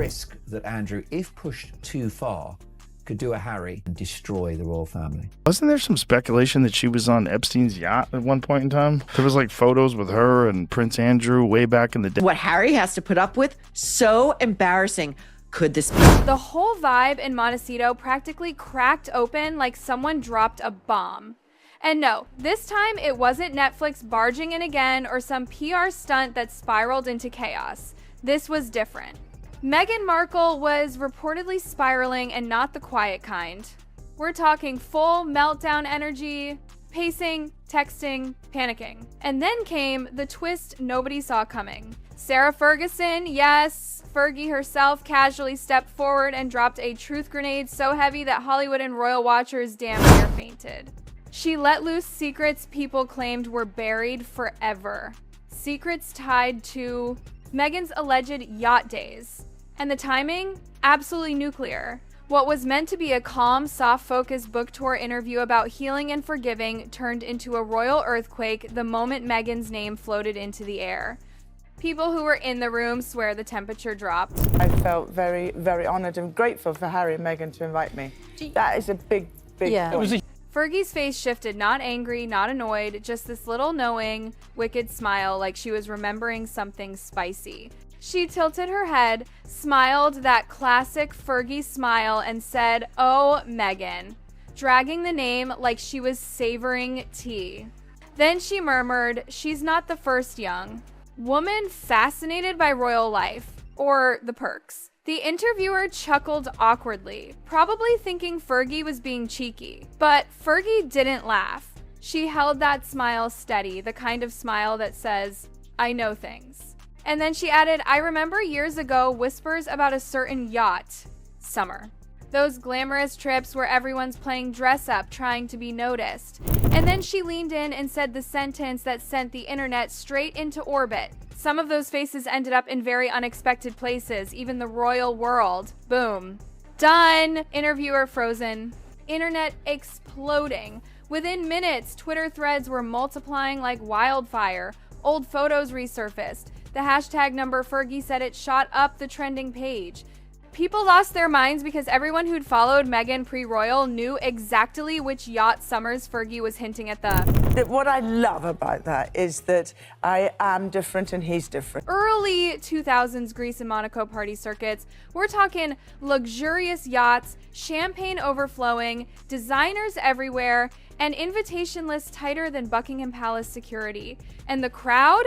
risk that Andrew, if pushed too far, could do a Harry and destroy the royal family. Wasn't there some speculation that she was on Epstein's yacht at one point in time? There was like photos with her and Prince Andrew way back in the day. What Harry has to put up with? So embarrassing. Could this be? The whole vibe in Montecito practically cracked open like someone dropped a bomb. And no, this time it wasn't Netflix barging in again or some PR stunt that spiraled into chaos. This was different. Meghan Markle was reportedly spiraling, and not the quiet kind. We're talking full meltdown energy, pacing, texting, panicking. And then came the twist nobody saw coming. Sarah Ferguson, yes, Fergie herself, casually stepped forward and dropped a truth grenade so heavy that Hollywood and royal watchers damn near fainted. She let loose secrets people claimed were buried forever. Secrets tied to Meghan's alleged yacht days. And the timing? Absolutely nuclear. What was meant to be a calm, soft-focused book tour interview about healing and forgiving turned into a royal earthquake the moment Meghan's name floated into the air. People who were in the room swear the temperature dropped. I felt very, very honored and grateful for Harry and Meghan to invite me. That is a big point. Fergie's face shifted, not angry, not annoyed, just this little knowing, wicked smile like she was remembering something spicy. She tilted her head, smiled that classic Fergie smile, and said, "Oh, Meghan," dragging the name like she was savoring tea. Then she murmured, "She's not the first young woman fascinated by royal life, or the perks." The interviewer chuckled awkwardly, probably thinking Fergie was being cheeky. But Fergie didn't laugh. She held that smile steady, the kind of smile that says, "I know things." And then she added, "I remember years ago whispers about a certain yacht, Summer. Those glamorous trips where everyone's playing dress up, trying to be noticed." And then she leaned in and said the sentence that sent the internet straight into orbit. Some of those faces ended up in very unexpected places, even the royal world. Boom. Done. Interviewer frozen. Internet exploding. Within minutes, Twitter threads were multiplying like wildfire. Old photos resurfaced. The hashtag number Fergie said it shot up the trending page. People lost their minds because everyone who'd followed Meghan pre-royal knew exactly which yacht Summers Fergie was hinting at the... What I love about that is that I am different and he's different. Early 2000s Greece and Monaco party circuits. We're talking luxurious yachts, champagne overflowing, designers everywhere, an invitation list tighter than Buckingham Palace security. And the crowd?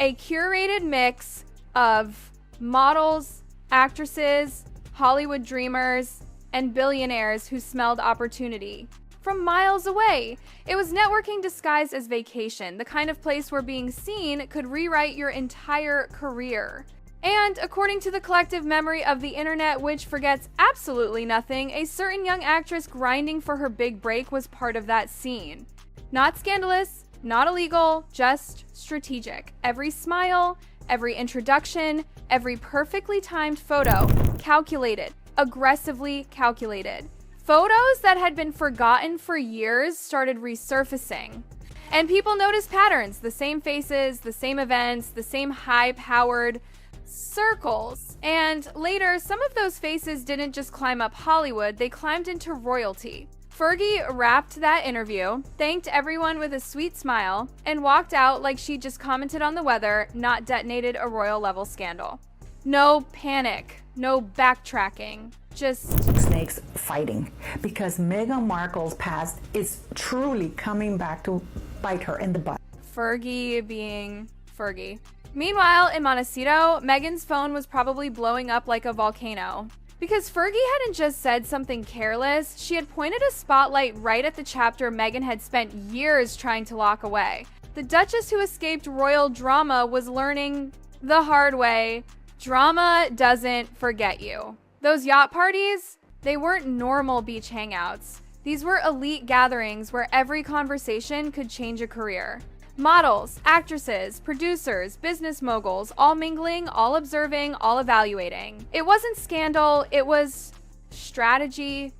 A curated mix of models, actresses, Hollywood dreamers, and billionaires who smelled opportunity. From miles away. It was networking disguised as vacation, the kind of place where being seen could rewrite your entire career. And according to the collective memory of the internet, which forgets absolutely nothing, a certain young actress grinding for her big break was part of that scene. Not scandalous, not illegal, just strategic. Every smile, every introduction, every perfectly timed photo, calculated, aggressively calculated. Photos that had been forgotten for years started resurfacing. And people noticed patterns, the same faces, the same events, the same high-powered circles. And later, some of those faces didn't just climb up Hollywood, they climbed into royalty. Fergie wrapped that interview, thanked everyone with a sweet smile, and walked out like she just commented on the weather, not detonated a royal-level scandal. No panic, no backtracking, just... snakes fighting, because Meghan Markle's past is truly coming back to bite her in the butt. Fergie being Fergie. Meanwhile, in Montecito, Meghan's phone was probably blowing up like a volcano. Because Fergie hadn't just said something careless, she had pointed a spotlight right at the chapter Meghan had spent years trying to lock away. The Duchess who escaped royal drama was learning the hard way. Drama doesn't forget you. Those yacht parties, they weren't normal beach hangouts. These were elite gatherings where every conversation could change a career. Models, actresses, producers, business moguls, all mingling, all observing, all evaluating. It wasn't scandal, it was strategy.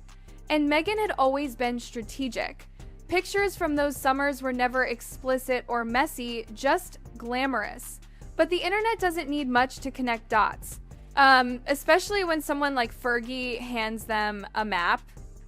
And Meghan had always been strategic. Pictures from those summers were never explicit or messy, just glamorous. But the internet doesn't need much to connect dots. Especially when someone like Fergie hands them a map.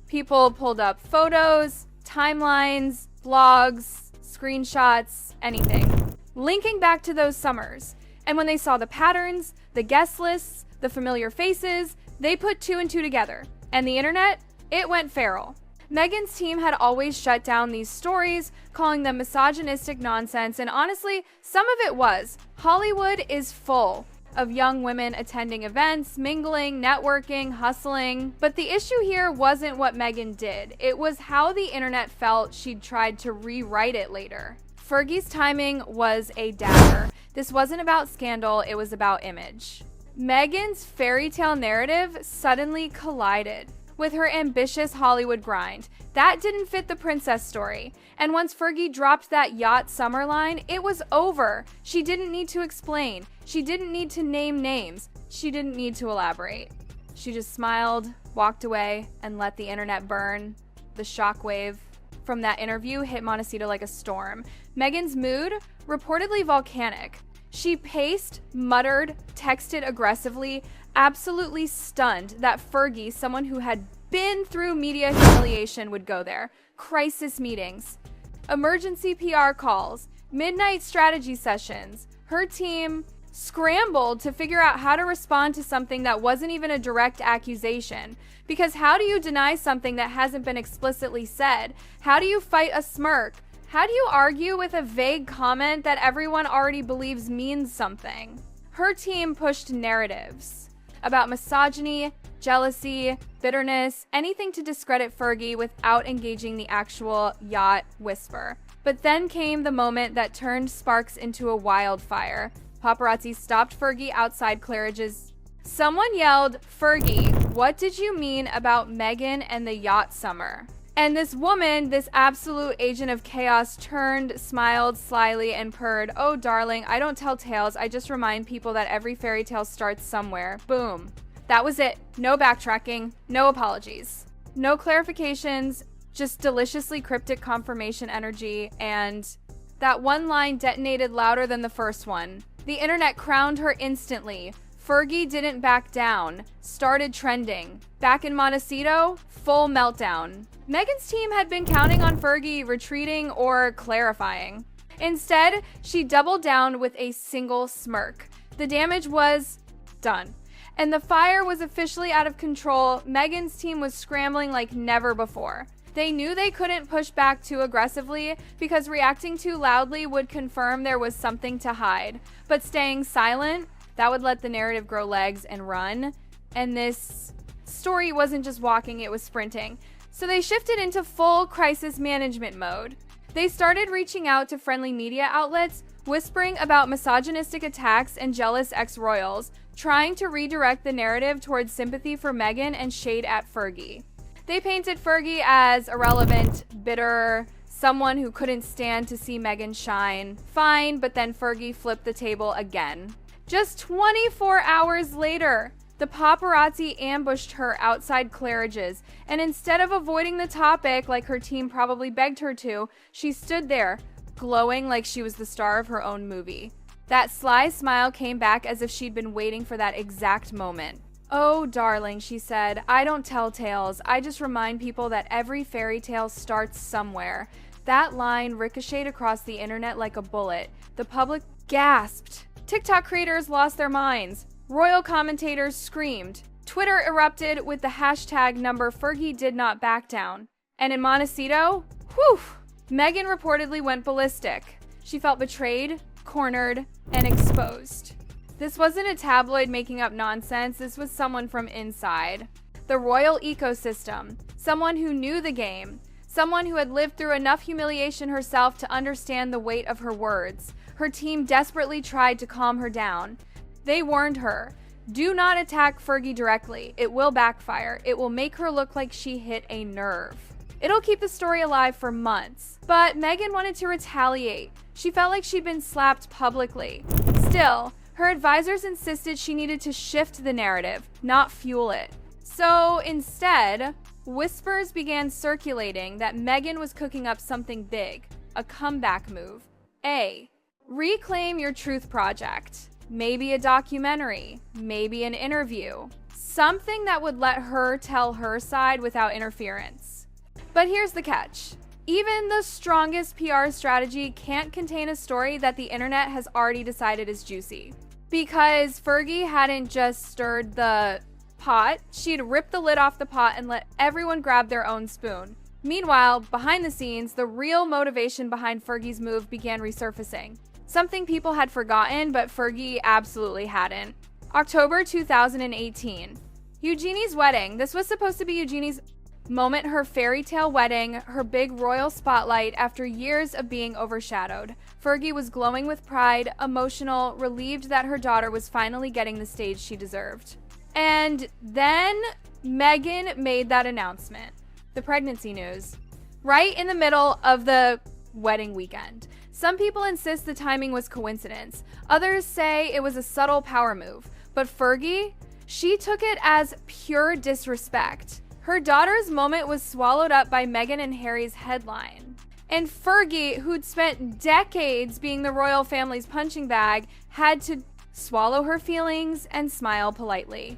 People pulled up photos, timelines, blogs, screenshots, anything, linking back to those summers. And when they saw the patterns, the guest lists, the familiar faces, they put 2 and 2 together. And the internet, it went feral. Meghan's team had always shut down these stories, calling them misogynistic nonsense, and honestly, some of it was. Hollywood is full of young women attending events, mingling, networking, hustling. But the issue here wasn't what Meghan did. It was how the internet felt she'd tried to rewrite it later. Fergie's timing was a dagger. This wasn't about scandal, it was about image. Meghan's fairy tale narrative suddenly collided with her ambitious Hollywood grind. That didn't fit the princess story. And once Fergie dropped that yacht summer line, it was over. She didn't need to explain. She didn't need to name names. She didn't need to elaborate. She just smiled, walked away, and let the internet burn. The shockwave from that interview hit Montecito like a storm. Meghan's mood, reportedly volcanic. She paced, muttered, texted aggressively, absolutely stunned that Fergie, someone who had been through media humiliation, would go there. Crisis meetings, emergency PR calls, midnight strategy sessions. Her team scrambled to figure out how to respond to something that wasn't even a direct accusation. Because how do you deny something that hasn't been explicitly said? How do you fight a smirk? How do you argue with a vague comment that everyone already believes means something? Her team pushed narratives about misogyny, jealousy, bitterness, anything to discredit Fergie without engaging the actual yacht whisper. But then came the moment that turned sparks into a wildfire. Paparazzi stopped Fergie outside Claridge's. Someone yelled, "Fergie, what did you mean about Meghan and the yacht summer?" And this woman, this absolute agent of chaos, turned, smiled slyly, and purred, "Oh, darling, I don't tell tales. I just remind people that every fairy tale starts somewhere." Boom. That was it. No backtracking, no apologies, no clarifications, just deliciously cryptic confirmation energy. And that one line detonated louder than the first one. The internet crowned her instantly. Fergie didn't back down, started trending. Back in Montecito, full meltdown. Meghan's team had been counting on Fergie retreating or clarifying. Instead, she doubled down with a single smirk. The damage was done. And the fire was officially out of control. Meghan's team was scrambling like never before. They knew they couldn't push back too aggressively because reacting too loudly would confirm there was something to hide. But staying silent, that would let the narrative grow legs and run. And this story wasn't just walking, it was sprinting. So they shifted into full crisis management mode. They started reaching out to friendly media outlets, whispering about misogynistic attacks and jealous ex-royals, trying to redirect the narrative towards sympathy for Meghan and shade at Fergie. They painted Fergie as irrelevant, bitter, someone who couldn't stand to see Meghan shine. Fine, but then Fergie flipped the table again. Just 24 hours later, the paparazzi ambushed her outside Claridge's, and instead of avoiding the topic like her team probably begged her to, she stood there, glowing like she was the star of her own movie. That sly smile came back as if she'd been waiting for that exact moment. "Oh, darling," she said, "I don't tell tales. I just remind people that every fairy tale starts somewhere." That line ricocheted across the internet like a bullet. The public gasped. TikTok creators lost their minds. Royal commentators screamed. Twitter erupted with the hashtag #Fergie did not back down. And in Montecito, whew, Meghan reportedly went ballistic. She felt betrayed, cornered, and exposed. This wasn't a tabloid making up nonsense. This was someone from inside. The royal ecosystem. Someone who knew the game. Someone who had lived through enough humiliation herself to understand the weight of her words. Her team desperately tried to calm her down. They warned her, "Do not attack Fergie directly. It will backfire. It will make her look like she hit a nerve. It'll keep the story alive for months." But Meghan wanted to retaliate. She felt like she'd been slapped publicly. Still, her advisors insisted she needed to shift the narrative, not fuel it. So instead, whispers began circulating that Meghan was cooking up something big, a comeback move. A. Reclaim your truth project. maybe a documentary, maybe an interview. Something that would let her tell her side without interference. But here's the catch. Even the strongest PR strategy can't contain a story that the internet has already decided is juicy. Because Fergie hadn't just stirred the pot, she'd ripped the lid off the pot and let everyone grab their own spoon. Meanwhile, behind the scenes, the real motivation behind Fergie's move began resurfacing. Something people had forgotten, but Fergie absolutely hadn't. October 2018. Eugenie's wedding. This was supposed to be Eugenie's moment, her fairy tale wedding, her big royal spotlight after years of being overshadowed. Fergie was glowing with pride, emotional, relieved that her daughter was finally getting the stage she deserved. And then Meghan made that announcement. The pregnancy news. Right in the middle of the wedding weekend. Some people insist the timing was coincidence. Others say it was a subtle power move. But Fergie, she took it as pure disrespect. Her daughter's moment was swallowed up by Meghan and Harry's headline. And Fergie, who'd spent decades being the royal family's punching bag, had to swallow her feelings and smile politely.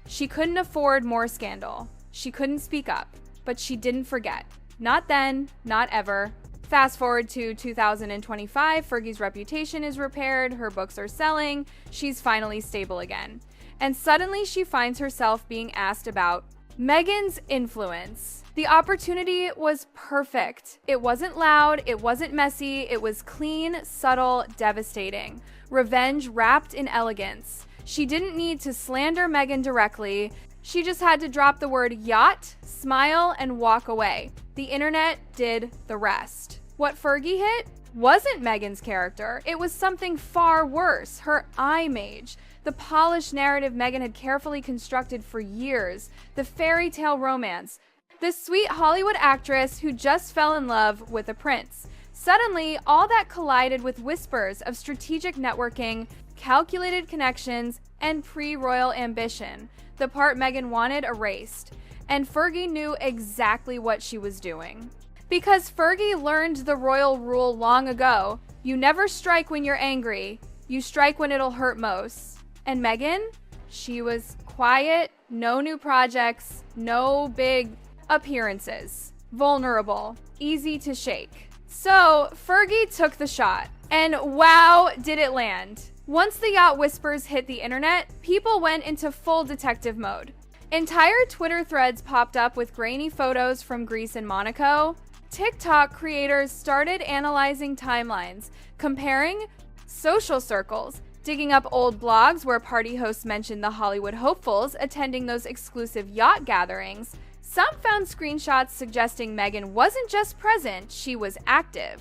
She couldn't afford more scandal. She couldn't speak up, but she didn't forget. Not then, not ever. Fast forward to 2025, Fergie's reputation is repaired, her books are selling, she's finally stable again. And suddenly she finds herself being asked about Meghan's influence. The opportunity was perfect. It wasn't loud, it wasn't messy, it was clean, subtle, devastating. Revenge wrapped in elegance. She didn't need to slander Meghan directly. She just had to drop the word yacht, smile, and walk away. The internet did the rest. What Fergie hit wasn't Meghan's character. It was something far worse, her image. The polished narrative Meghan had carefully constructed for years. The fairy tale romance. The sweet Hollywood actress who just fell in love with a prince. Suddenly, all that collided with whispers of strategic networking, calculated connections, and pre-royal ambition. The part Meghan wanted erased. And Fergie knew exactly what she was doing. Because Fergie learned the royal rule long ago. You never strike when you're angry. You strike when it'll hurt most. And Meghan, she was quiet, no new projects, no big appearances. Vulnerable, easy to shake. So Fergie took the shot. And wow, did it land. Once the yacht whispers hit the internet, people went into full detective mode. Entire Twitter threads popped up with grainy photos from Greece and Monaco. TikTok creators started analyzing timelines, comparing social circles, digging up old blogs where party hosts mentioned the Hollywood hopefuls attending those exclusive yacht gatherings. Some found screenshots suggesting Meghan wasn't just present, she was active.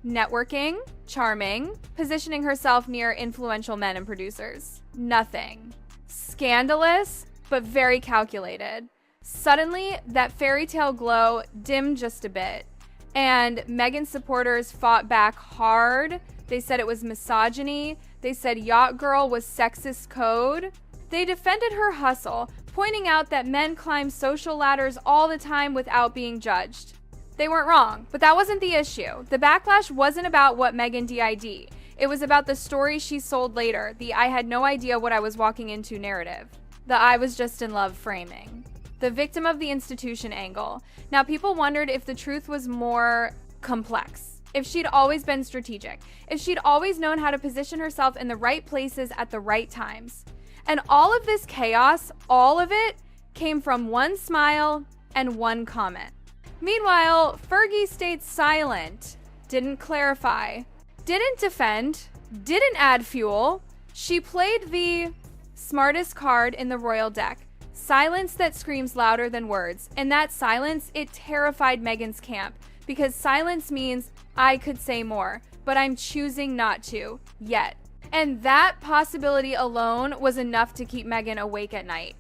Networking, charming, positioning herself near influential men and producers. Nothing. Scandalous, but very calculated. Suddenly, that fairy tale glow dimmed just a bit. And Meghan's supporters fought back hard. They said it was misogyny. They said Yacht Girl was sexist code. They defended her hustle, pointing out that men climb social ladders all the time without being judged. They weren't wrong, but that wasn't the issue. The backlash wasn't about what Meghan did. It was about the story she sold later, the I had no idea what I was walking into narrative. The I was just in love framing. The victim of the institution angle. Now, people wondered if the truth was more complex, if she'd always been strategic, if she'd always known how to position herself in the right places at the right times. And all of this chaos, all of it, came from one smile and one comment. Meanwhile, Fergie stayed silent, didn't clarify, didn't defend, didn't add fuel. She played the smartest card in the royal deck. Silence that screams louder than words. And that silence, it terrified Meghan's camp. Because silence means I could say more, but I'm choosing not to, yet. And that possibility alone was enough to keep Meghan awake at night.